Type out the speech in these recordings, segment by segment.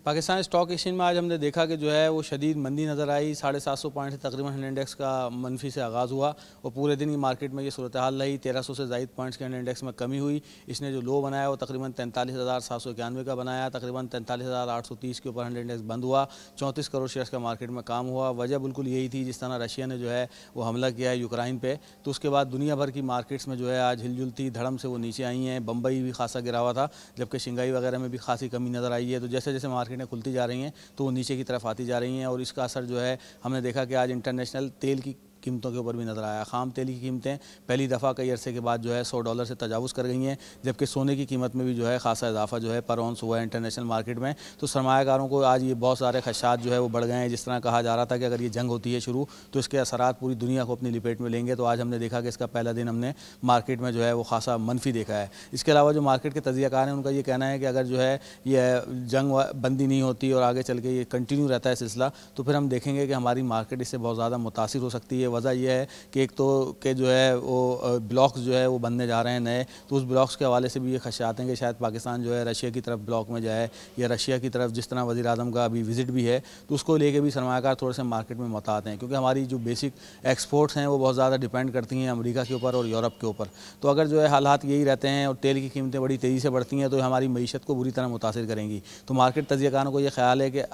Pakistan stock exchange में आज हमने देखा कि जो है वो शदीद मंदी नज़र आई। 750 पॉइंट से तकरीबन हंड्रेड इंडेक्स का मनफी से आगाज़ हुआ और पूरे दिन की मार्केट में ये सूरत हाल रही। 1300 से ज़ायद पॉइंट्स के हंड्रेड इंडेक्स में कमी हुई। इसने जो लो बनाया वो तकरीबन 43,791 का बनाया। तकरीबन 43,830 के ऊपर हंड्रेड इंडेक्स बंद हुआ। 34 करोड़ शेयर्स का मार्केट में काम हुआ। वजह बिल्कुल यही थी, जिस तरह रशिया ने जो है वो हमला किया है यूक्रेन पे, तो उसके बाद दुनिया भर की मार्केट्स में जो है आज हिलजुल थी, धड़म से वो नीचे आई हैं। बम्बई भी खासा गिरा हुआ था, जबकि शंघाई वगैरह में भी खासी कमी नज़र आई है। तो जैसे जैसे मार्केटें खुलती जा रही हैं तो वो नीचे की तरफ आती जा रही हैं और इसका असर जो है हमने देखा कि आज इंटरनेशनल तेल की कीमतों के ऊपर भी नज़र आया। ख़ाम तेल की कीमतें पहली दफ़ा कई अरसे के बाद जो है $100 से तजावुज़ कर गई हैं, जबकि सोने की कीमत में भी जो है खासा इजाफा जो है पर औंस हुआ है इंटरनेशनल मार्केट में। तो सरमायाकारों को आज ये बहुत सारे खदशात जो है वो बढ़ गए हैं। जिस तरह कहा जा रहा था कि अगर ये जंग होती है शुरू तो इसके असरात पूरी दुनिया को अपनी लिपेट में लेंगे, तो आज हमने देखा कि इसका पहला दिन हमने मार्केट में जो है वो खासा मनफी देखा है। इसके अलावा जो मार्केट के तजियाकार हैं उनका ये कहना है कि अगर जो है ये जंग बंदी नहीं होती और आगे चल के ये कंटिन्यू रहता है सिलसिला, तो फिर हम देखेंगे कि हमारी मार्केट इससे बहुत ज़्यादा मुतासिर हो सकती है। वजह यह है कि एक तो के जो है वो ब्लॉक्स जो है वो बनने जा रहे हैं नए, तो उस ब्लॉक्स के हवाले से भी ये खदशात हैं कि शायद पाकिस्तान जो है रशिया की तरफ ब्लॉक में जाए या रशिया की तरफ, जिस तरह वज़ीर आज़म का अभी विज़िट भी है, तो उसको लेके भी सरमायाकार थोड़े से मार्केट में मुहतात हैं, क्योंकि हमारी जो बेसिक एक्सपोर्ट्स हैं वो बहुत ज़्यादा डिपेंड करती हैं अमेरिका के ऊपर और यूरोप के ऊपर। तो अगर जो है हालात यही रहते हैं और तेल की कीमतें बड़ी तेज़ी से बढ़ती हैं तो हमारी मीशत को बुरी तरह मुतासिर करेंगी। तो मार्केट तजियाकारों को ये ख्याल है कि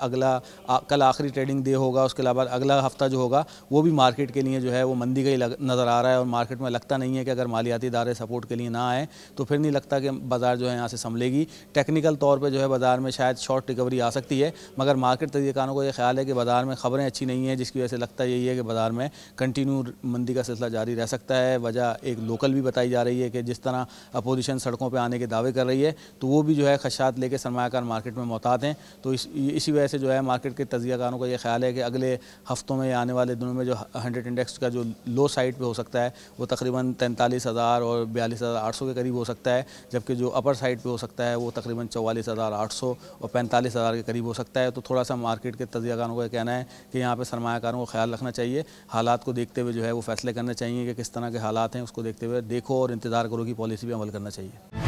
कल आखिरी ट्रेडिंग डे होगा, उसके अलावा अगला हफ्ता जो होगा वो भी मार्केट के लिए जो है वो मंदी का ही नज़र आ रहा है और मार्केट में लगता नहीं है कि अगर मालियाती इदारे सपोर्ट के लिए ना आए तो फिर नहीं लगता कि बाज़ार जो है यहाँ से संभलेगी। टेक्निकल तौर पे जो है बाज़ार में शायद शॉर्ट रिकवरी आ सकती है, मगर मार्केट तजियाकारों को ये ख्याल है कि बाज़ार में खबरें अच्छी नहीं है, जिसकी वजह से लगता यही है कि बाज़ार में कंटिन्यू मंदी का सिलसिला जारी रह सकता है। वजह एक लोकल भी बताई जा रही है कि जिस तरह अपोजिशन सड़कों पर आने के दावे कर रही है, तो वो भी जो है खदशात लेकर सरमायाकार मार्केट में मुहतात हैं। तो इसी वजह से जो है मार्केट के तजियाकारों का ये ख्याल है कि अगले हफ्तों में या आने वाले दिनों में जो 100 इंडेक्स का जो लो साइड पे हो सकता है वो तकरीबन 43,000 और 42,800 के करीब हो सकता है, जबकि जो अपर साइड पे हो सकता है वो तकरीबन 44,800 और 45,000 के करीब हो सकता है। तो थोड़ा सा मार्केट के तजियाकारों का कहना है कि यहाँ पे सरमायाकारों को ख्याल रखना चाहिए, हालात को देखते हुए जो है वो फैसले करने चाहिए कि किस तरह के हालात हैं, उसको देखते हुए देखो और इंतज़ार करो की पॉलिसी भी अमल करना चाहिए।